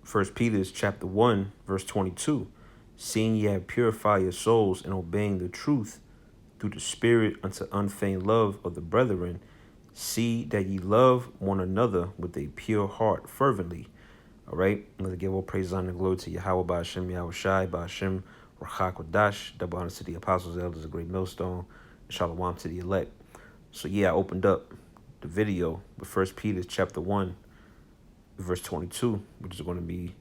First Peter chapter 1, verse 22. Seeing ye have purified your souls in obeying the truth through the Spirit unto unfeigned love of the brethren, see that ye love one another with a pure heart fervently. All right, let's give all praise, honor, and glory to Yahweh, Ba'ashem, Yahweh Shai, Ba'ashem, Rachak Kodash, double honor to the apostles, elders, a great millstone, and shalom to the elect. So yeah, I opened up the video with First Peter chapter 1, verse 22, which is going to be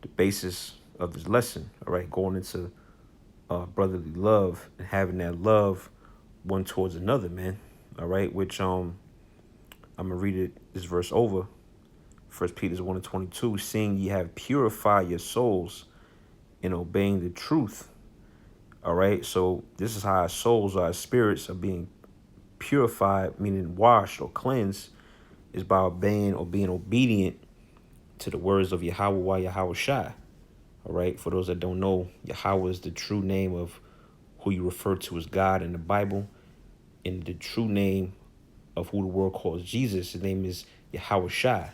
the basis of this lesson. All right, going into brotherly love and having that love one towards another, man. All right, which I'm gonna read this verse over. First Peter 1 and 22, seeing ye have purified your souls in obeying the truth. All right, so this is how our souls, our spirits are being purified, meaning washed or cleansed, is by obeying or being obedient to the words of Yahweh Yahweh Shai. All right, for those that don't know, Yahweh is the true name of who you refer to as God in the Bible, and the true name of who the world calls Jesus. His name is Yahweh Shai.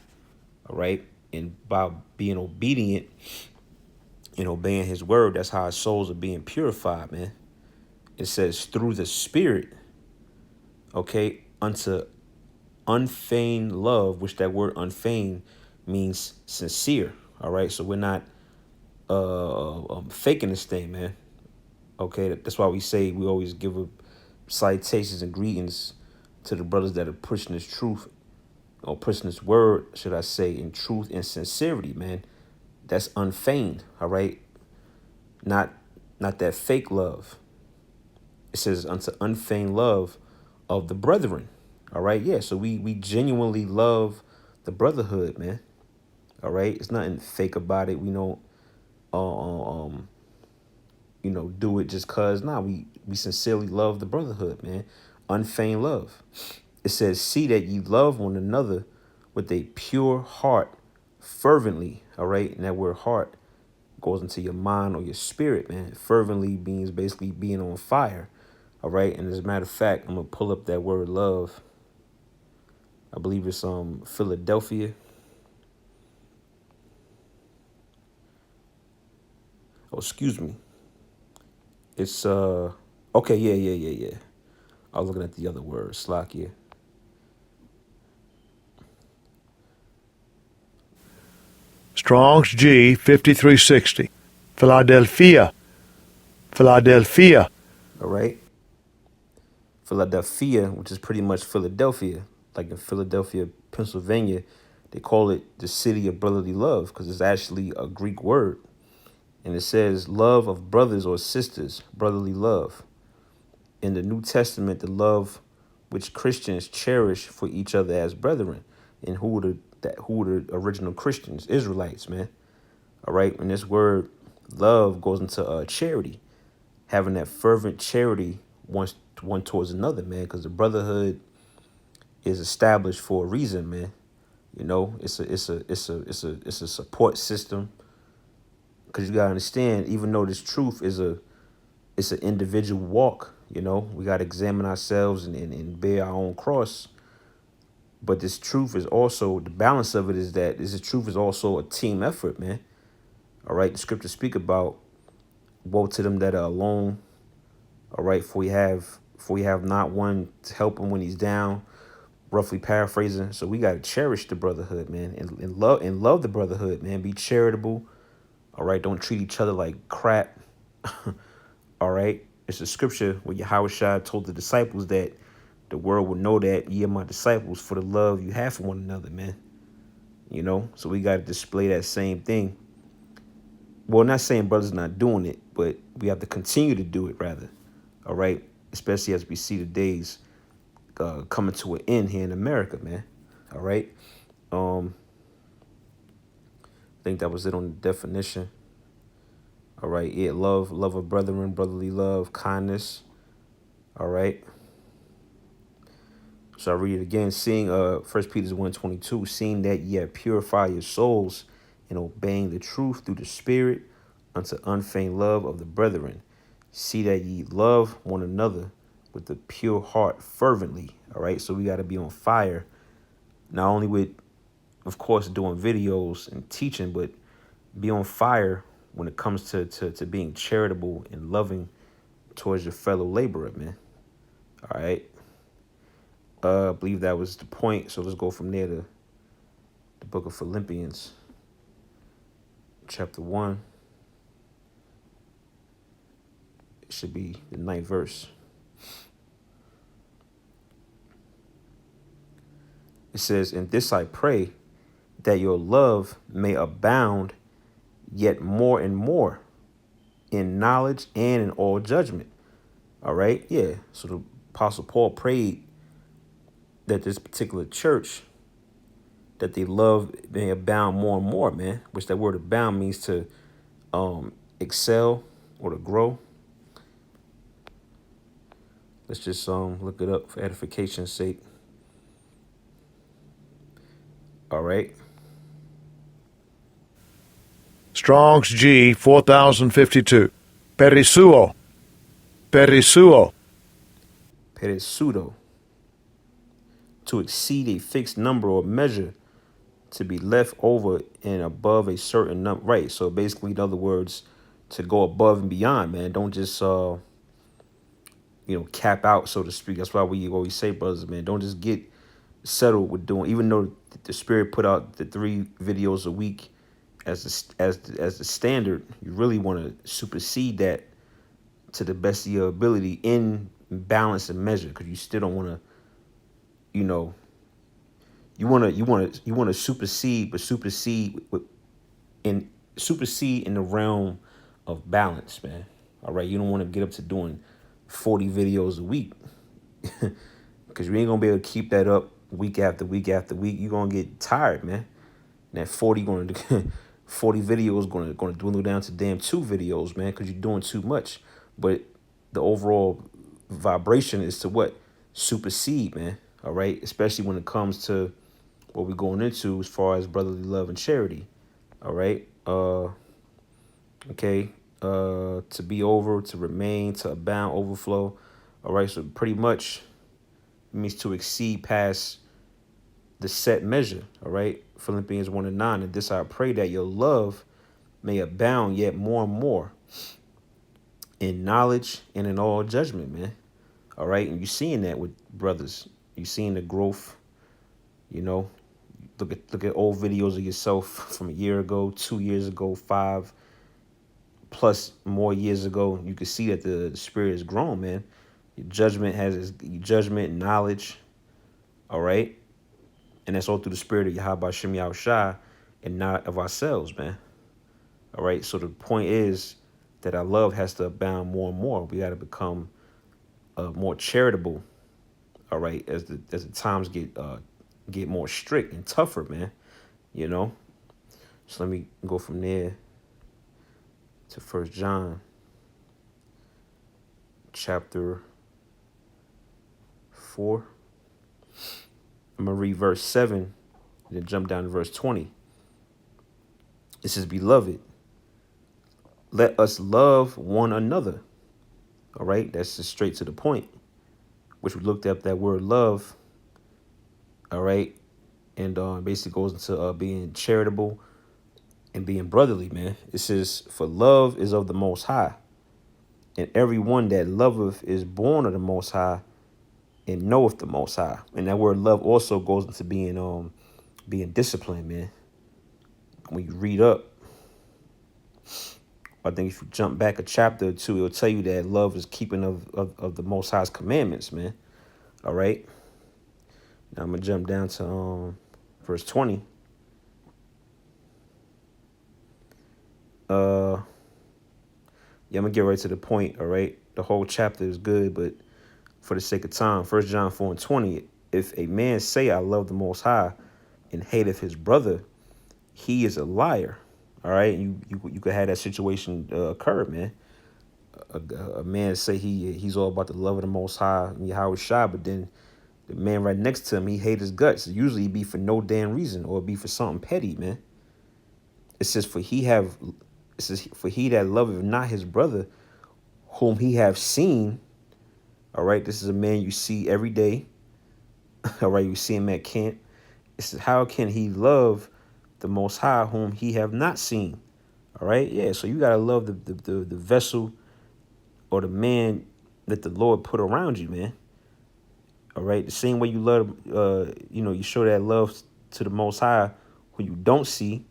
All right, and by being obedient and obeying his word, that's how our souls are being purified, man. It says through the Spirit, okay, unto unfeigned love, which that word unfeigned means sincere. All right, so we're not faking this thing, man. Okay, that's why we say we always give a citations and greetings to the brothers that are pushing this truth or pushing this word, should I say, in truth and sincerity, man. That's unfeigned, all right? Not that fake love. It says unto unfeigned love of the brethren. All right, yeah. So we genuinely love the brotherhood, man. All right, it's nothing fake about it. We don't do it just cause. Nah, we sincerely love the brotherhood, man. Unfeigned love. It says, see that ye love one another with a pure heart, fervently. All right, and that word heart goes into your mind or your spirit, man. Fervently means basically being on fire. All right, and as a matter of fact, I'm gonna pull up that word love. I believe it's Philadelphia. Oh, excuse me. It's okay, yeah. I was looking at the other word, Slakia. Strong's G 5360. Philadelphia. Philadelphia. All right. Philadelphia, which is pretty much Philadelphia, like in Philadelphia, Pennsylvania, they call it the city of brotherly love because it's actually a Greek word. And it says love of brothers or sisters, brotherly love. In the New Testament, the love which Christians cherish for each other as brethren. And who were the original Christians? Israelites, man. All right. And this word love goes into charity, having that fervent charity one towards another, man, because the brotherhood is established for a reason, man. You know, it's a support system. Because you gotta understand, even though this truth is it's an individual walk, you know, we gotta examine ourselves and bear our own cross. But this truth is also, the balance of it is that this truth is also a team effort, man. All right, the scriptures speak about woe to them that are alone. All right, for we have not one to help him when he's down. Roughly paraphrasing. So we gotta cherish the brotherhood, man, and love the brotherhood, man. Be charitable. All right, don't treat each other like crap. All right, it's a scripture where Yahweh Shai told the disciples that the world will know that ye are my disciples for the love you have for one another, man. You know, so we got to display that same thing. Well, not saying brothers not doing it, but we have to continue to do it, rather. All right, especially as we see the days coming to an end here in America, man. All right. I think that was it on the definition. All right, yeah, love of brethren, brotherly love, kindness. All right. So I read it again, seeing 1 Peter 1:22, seeing that ye have purified your souls in obeying the truth through the Spirit unto unfeigned love of the brethren. See that ye love one another with the pure heart fervently. All right, so we got to be on fire, not only with, of course, doing videos and teaching, but Be on fire when it comes to being charitable and loving towards your fellow laborer, man. All right. I believe that was the point. So let's go from there to the book of Philippians, chapter 1. It should be the ninth verse. It says, "In this I pray, that your love may abound yet more and more in knowledge and in all judgment." All right. Yeah. So the Apostle Paul prayed that this particular church, that they love may abound more and more, man. Which that word abound means to excel or to grow. Let's just look it up for edification's sake. All right. Strong's G 4052. Perisuo. Perisuo. Perissudo. To exceed a fixed number or measure, to be left over and above a certain number. Right. So basically, in other words, to go above and beyond, man. Don't just cap out, so to speak. That's why we always say, brothers, man, don't just get settled with doing. Even though the Spirit put out the 3 videos a week as the standard, you really want to supersede that to the best of your ability in balance and measure, because you still don't want to, you want to supersede, but supersede in the realm of balance, man. All right, you don't want to get up to doing 40 videos a week, because you ain't gonna be able to keep that up week after week after week. You're gonna get tired, man. And that 40 videos gonna dwindle down to damn 2 videos, man, because you're doing too much. But the overall vibration is to what? Supersede, man. All right, especially when it comes to what we're going into as far as brotherly love and charity. All right. Okay. To be over, to remain, to abound, overflow. All right. So pretty much it means to exceed past the set measure. All right. Philippians 1:9. And this I pray, that your love may abound yet more and more in knowledge and in all judgment, man. All right. And you're seeing that with brothers. You're seeing the growth, you know. Look at old videos of yourself from a year ago, 2 years ago, 5 plus more years ago. You can see that the spirit has grown, man. Your judgment and knowledge. All right. And that's all through the spirit of Yahweh Shem Yahushua and not of ourselves, man. All right. So the point is that our love has to abound more and more. We got to become more charitable. All right. As the times get more strict and tougher, man. You know. So let me go from there to 1 John chapter 4. I'm going to read verse 7 and then jump down to verse 20. It says, "Beloved, let us love one another." All right, that's just straight to the point, which we looked up that word love. All right, and basically goes into being charitable and being brotherly, man. It says, "For love is of the Most High, and everyone that loveth is born of the Most High and knoweth the Most High." And that word love also goes into being disciplined, man. When you read up, I think if you jump back a chapter or two, it'll tell you that love is keeping of the Most High's commandments, man. All right. Now I'm gonna jump down to verse 20. Yeah, I'm gonna get right to the point. All right. The whole chapter is good, but for the sake of time, 1 John 4:20. If a man say, "I love the Most High," and hateth his brother, he is a liar. All right. You could have that situation occur, man. A man say he's all about the love of the Most High and Yahweh Shai, but then the man right next to him, he hate his guts. Usually it be for no damn reason, or it be for something petty, man. It says, for he that loveth not his brother whom he have seen. All right, this is a man you see every day. All right, you see him at camp. It says, how can he love the Most High whom he have not seen? All right, yeah. So you gotta love the vessel or the man that the Lord put around you, man. All right, the same way you love, you show that love to the Most High who you don't see.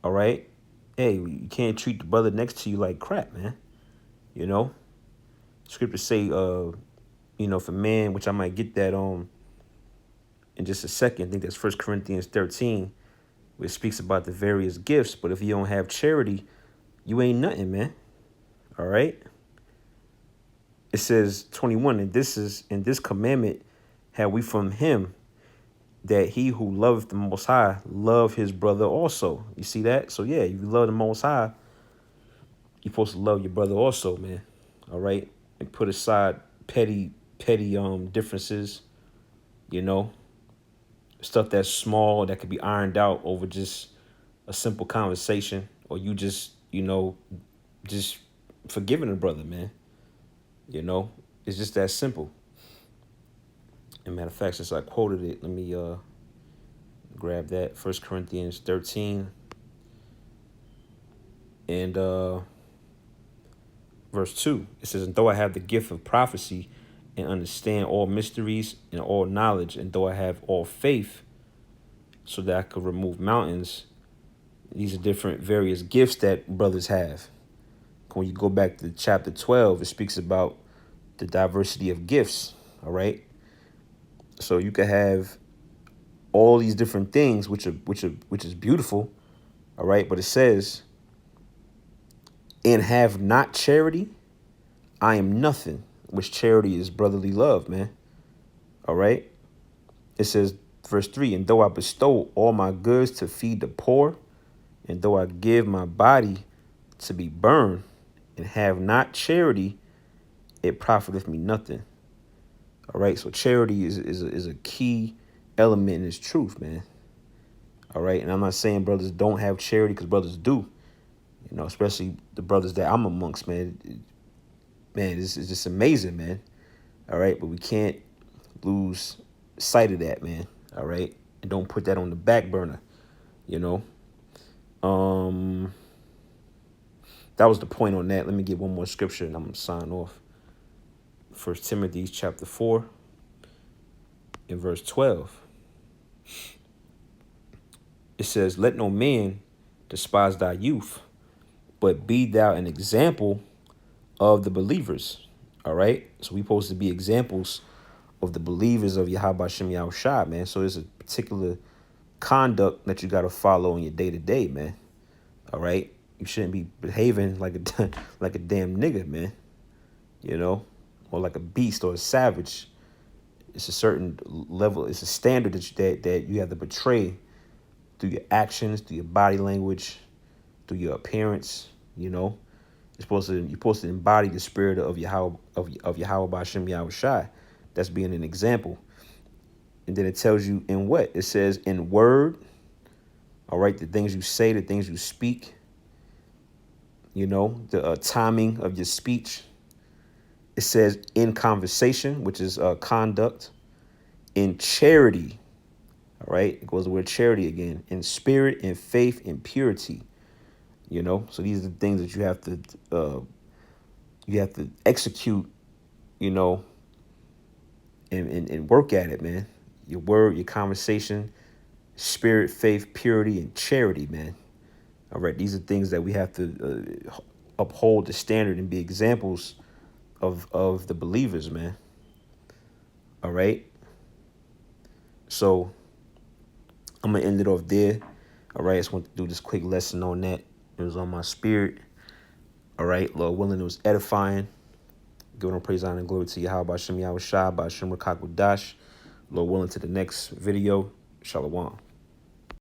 All right, hey, you can't treat the brother next to you like crap, man. You know, scriptures say, for man, which I might get that in just a second. I think that's 1 Corinthians 13, where it speaks about the various gifts. But if you don't have charity, you ain't nothing, man. All right. It says 21, and this commandment have we from him, that he who loveth the Most High love his brother also. You see that? So yeah, if you love the Most High, you're supposed to love your brother also, man. All right, and put aside petty differences. You know, stuff that's small that could be ironed out over just a simple conversation, or you just forgiving a brother, man. You know, it's just that simple. And matter of fact, since I quoted it, let me grab that. 1 Corinthians 13 and verse 2. It says, and though I have the gift of prophecy and understand all mysteries and all knowledge, and though I have all faith so that I could remove mountains, these are different various gifts that brothers have. When you go back to chapter 12, it speaks about the diversity of gifts. All right. So you could have all these different things, which is beautiful. All right. But it says, and have not charity, I am nothing, which charity is brotherly love, man. All right. It says, verse 3, and though I bestow all my goods to feed the poor, and though I give my body to be burned, and have not charity, it profiteth me nothing. All right. So charity is a key element in this truth, man. All right. And I'm not saying brothers don't have charity, because brothers do. You know, especially the brothers that I'm amongst, man. Man, it's just amazing, man. All right. But we can't lose sight of that, man. All right. And don't put that on the back burner, you know. That was the point on that. Let me get one more scripture and I'm gonna sign off. 1 Timothy chapter 4 and verse 12. It says, let no man despise thy youth, but be thou an example of the believers. All right. So we supposed to be examples of the believers of Yahweh Shem Yahushua, man. So there's a particular conduct that you got to follow in your day to day, man. All right. You shouldn't be behaving like a like a damn nigga, man. You know, or like a beast or a savage. It's a certain level. It's a standard that you have to portray through your actions, through your body language, through your appearance. You know, you're supposed to embody the spirit of Yahweh of Yahweh B'Shem Yahushai. That's being an example. And then it tells you in what? It says in word. All right, the things you say, the things you speak. You know, the timing of your speech. It says in conversation, which is conduct. In charity. All right, it goes the word charity again. In spirit, in faith, in purity. You know, so these are the things that you have to execute, you know, and work at it, man. Your word, your conversation, spirit, faith, purity, and charity, man. All right, these are things that we have to uphold the standard and be examples of the believers, man. All right. So I'm gonna end it off there. All right, I just want to do this quick lesson on that. It was on my spirit. All right, Lord willing, it was edifying. Giving all praise, honor, and glory to Yahweh B'Shem Yahushua, B'Shem Rakakwadash. Lord willing, to the next video. Shalom.